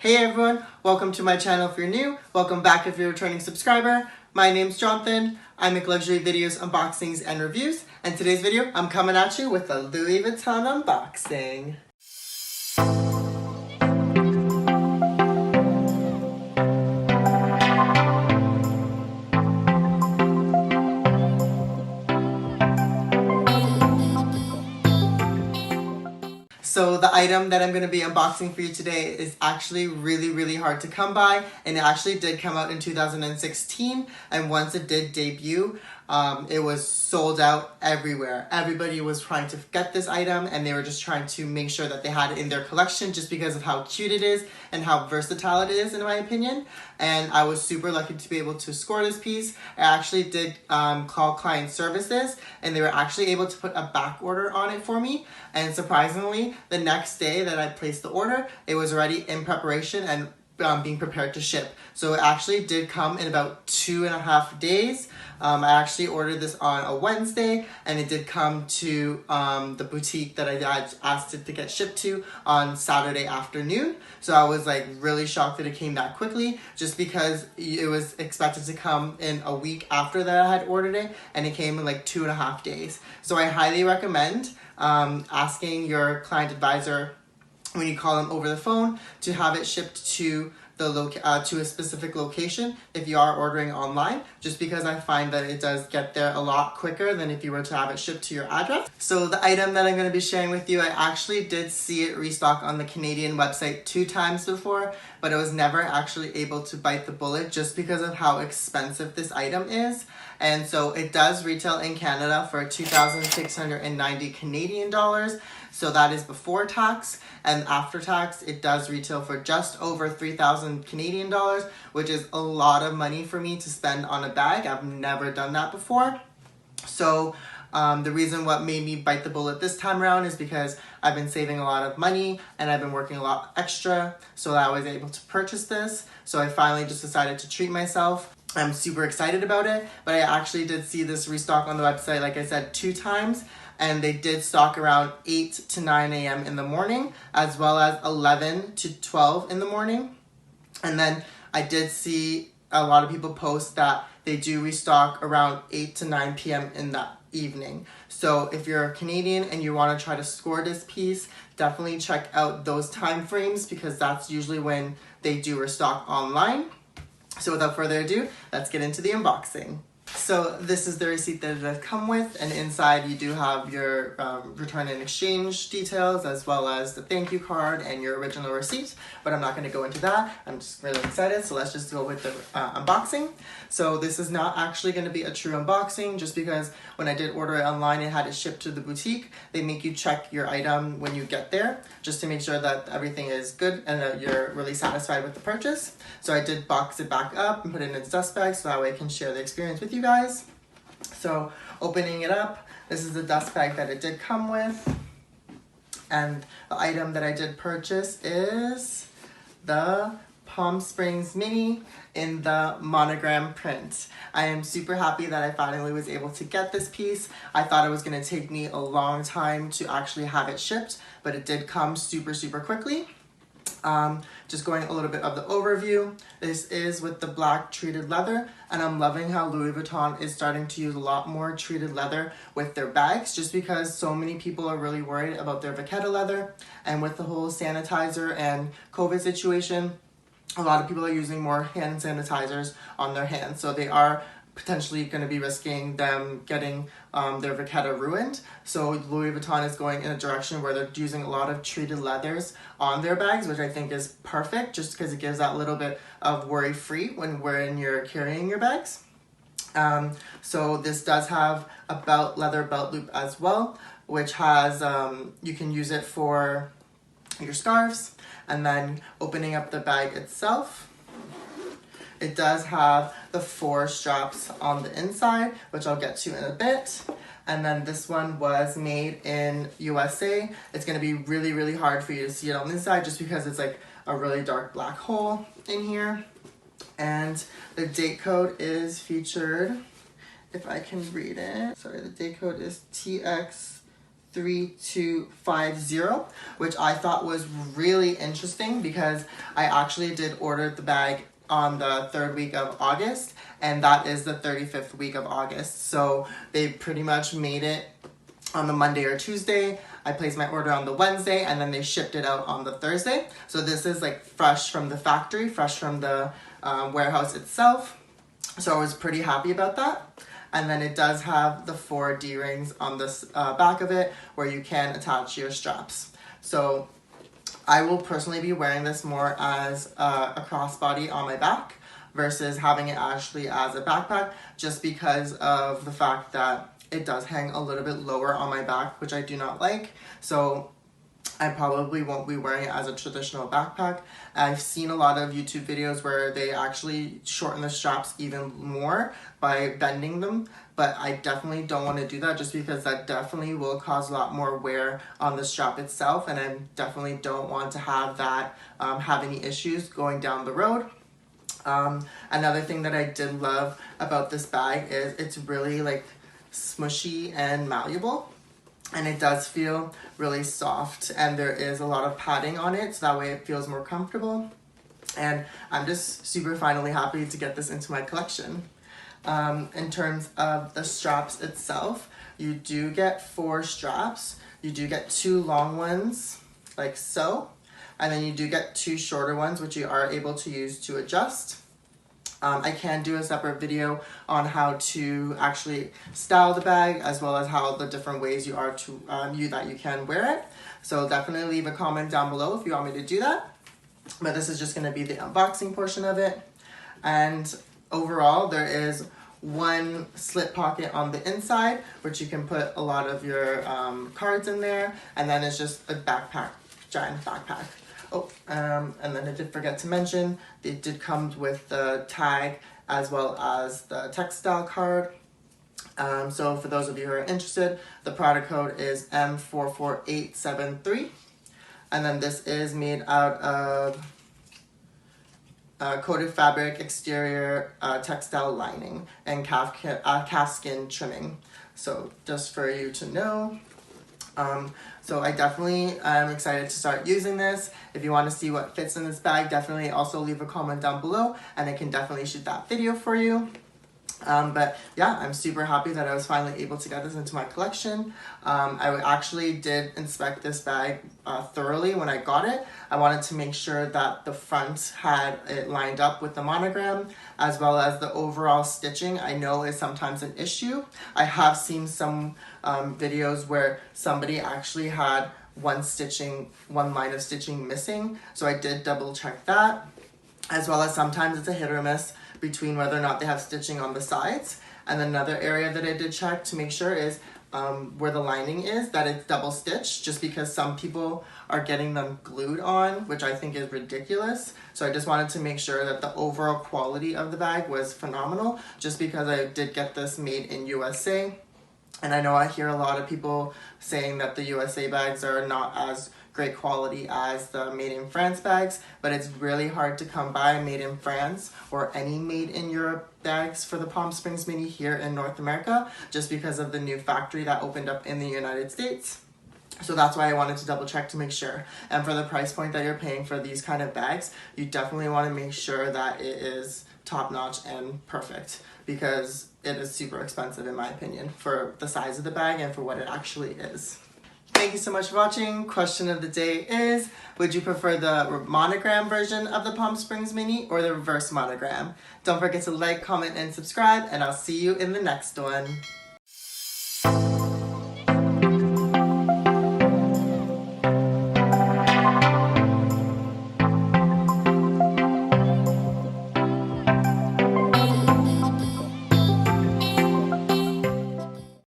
Hey everyone, welcome to my channel if you're new, welcome back if you're a returning subscriber. My name's Jonathan, I make luxury videos, unboxings, and reviews, and today's video I'm coming at you with a Louis Vuitton unboxing. So the item that I'm going to be unboxing for you today is actually really hard to come by, and it actually did come out in 2016, and once it did debut, it was sold out everywhere. Everybody was trying to get this item, and they were just trying to make sure that they had it in their collection just because of how cute it is and how versatile it is, in my opinion. And I was super lucky to be able to score this piece. I actually did call client services, and they were actually able to put a back order on it for me. And surprisingly, the next day that I placed the order, it was already in preparation and being prepared to ship. So it actually did come in about 2.5 days. I actually ordered this on a Wednesday, and it did come to the boutique that I had asked it to get shipped to on Saturday afternoon. So I was like really shocked that it came that quickly, just because it was expected to come in a week after that I had ordered it, and it came in like 2.5 days. So I highly recommend asking your client advisor when you call them over the phone to have it shipped to to a specific location if you are ordering online, just because I find that it does get there a lot quicker than if you were to have it shipped to your address. So the item that I'm going to be sharing with you, I actually did see it restock on the Canadian website 2 times before, but I was never actually able to bite the bullet just because of how expensive this item is. And so it does retail in Canada for 2,690 Canadian dollars. So that is before tax, and after tax it does retail for just over 3,000 Canadian dollars, which is a lot of money for me to spend on a bag. I've never done that before. So the reason what made me bite the bullet this time around is because I've been saving a lot of money and I've been working a lot extra, so that I was able to purchase this. So I finally just decided to treat myself. I'm super excited about it, but I actually did see this restock on the website, like I said, 2 times, and they did stock around 8 to 9 a.m. in the morning, as well as 11 to 12 in the morning. And then I did see a lot of people post that they do restock around 8 to 9 p.m. in the evening. So if you're a Canadian and you want to try to score this piece, definitely check out those time frames, because that's usually when they do restock online. So without further ado, let's get into the unboxing. So this is the receipt that it does come with, and inside you do have your return and exchange details, as well as the thank you card and your original receipt, but I'm not going to go into that. I'm just really excited, so let's just go with the unboxing. So this is not actually going to be a true unboxing, just because when I did order it online and had it shipped to the boutique, they make you check your item when you get there, just to make sure that everything is good and that you're really satisfied with the purchase. So I did box it back up and put it in its dust bag, so that way I can share the experience with you guys. So opening it up, this is the dust bag that it did come with, and the item that I did purchase is the Palm Springs Mini in the Monogram print. I am super happy that I finally was able to get this piece. I thought it was going to take me a long time to actually have it shipped, but it did come super quickly. Just going a little bit of the overview. This is with the black treated leather, and I'm loving how Louis Vuitton is starting to use a lot more treated leather with their bags, just because so many people are really worried about their Vachetta leather, and with the whole sanitizer and COVID situation, a lot of people are using more hand sanitizers on their hands, so they are potentially going to be risking them getting their Vachetta ruined. So Louis Vuitton is going in a direction where they're using a lot of treated leathers on their bags, which I think is perfect, just because it gives that little bit of worry-free when you're carrying your bags. So this does have a leather belt loop as well, which has, you can use it for your scarves. And then opening up the bag itself, it does have the 4 straps on the inside, which I'll get to in a bit. And then this one was made in USA. It's going to be really hard for you to see it on this side, just because it's like a really dark black hole in here. And the date code is featured, if I can read it. Sorry, the date code is 3250, which I thought was really interesting because I actually did order the bag on the 3rd week of August, and that is the 35th week of August. So they pretty much made it on the Monday or Tuesday. I placed my order on the Wednesday, and then they shipped it out on the Thursday. So this is like fresh from the factory, fresh from the warehouse itself. So I was pretty happy about that. And then it does have the 4 D-rings on the back of it where you can attach your straps. So I will personally be wearing this more as a crossbody on my back versus having it actually as a backpack, just because of the fact that it does hang a little bit lower on my back, which I do not like. So I probably won't be wearing it as a traditional backpack. I've seen a lot of YouTube videos where they actually shorten the straps even more by bending them, but I definitely don't want to do that just because that definitely will cause a lot more wear on the strap itself, and I definitely don't want to have that have any issues going down the road. Another thing that I did love about this bag is it's really like smushy and malleable, and it does feel really soft, and there is a lot of padding on it, so that way it feels more comfortable. And I'm just super finally happy to get this into my collection. In terms of the straps itself, you do get 4 straps. You do get 2 long ones like so, and then you do get 2 shorter ones which you are able to use to adjust. I can do a separate video on how to actually style the bag, as well as how the different ways you are to that you can wear it. So definitely leave a comment down below if you want me to do that. But this is just going to be the unboxing portion of it. And overall, there is 1 slip pocket on the inside, which you can put a lot of your cards in there, and then it's just a backpack, giant backpack. Oh, and then I did forget to mention, it did come with the tag as well as the textile card. So for those of you who are interested, the product code is M44873. And then this is made out of coated fabric, exterior textile lining, and calfskin trimming. So just for you to know. So I definitely am excited to start using this. If you want to see what fits in this bag, definitely also leave a comment down below, and I can definitely shoot that video for you. But yeah, I'm super happy that I was finally able to get this into my collection. I actually did inspect this bag thoroughly when I got it. I wanted to make sure that the front had it lined up with the monogram, as well as the overall stitching. I know is sometimes an issue. I have seen some videos where somebody actually had one line of stitching missing, so I did double check that, as well as sometimes it's a hit or miss between whether or not they have stitching on the sides. And another area that I did check to make sure is where the lining is, that it's double stitched, just because some people are getting them glued on, which I think is ridiculous. So I just wanted to make sure that the overall quality of the bag was phenomenal, just because I did get this made in USA. And I know I hear a lot of people saying that the USA bags are not as great quality as the made in France bags, but it's really hard to come by made in France or any made in Europe bags for the Palm Springs Mini here in North America, just because of the new factory that opened up in the United States. So that's why I wanted to double check to make sure. And for the price point that you're paying for these kind of bags, you definitely want to make sure that it is top notch and perfect, because it is super expensive in my opinion for the size of the bag and for what it actually is. Thank you so much for watching. Question of the day is, would you prefer the monogram version of the Palm Springs Mini or the reverse monogram? Don't forget to like, comment, and subscribe, and I'll see you in the next one.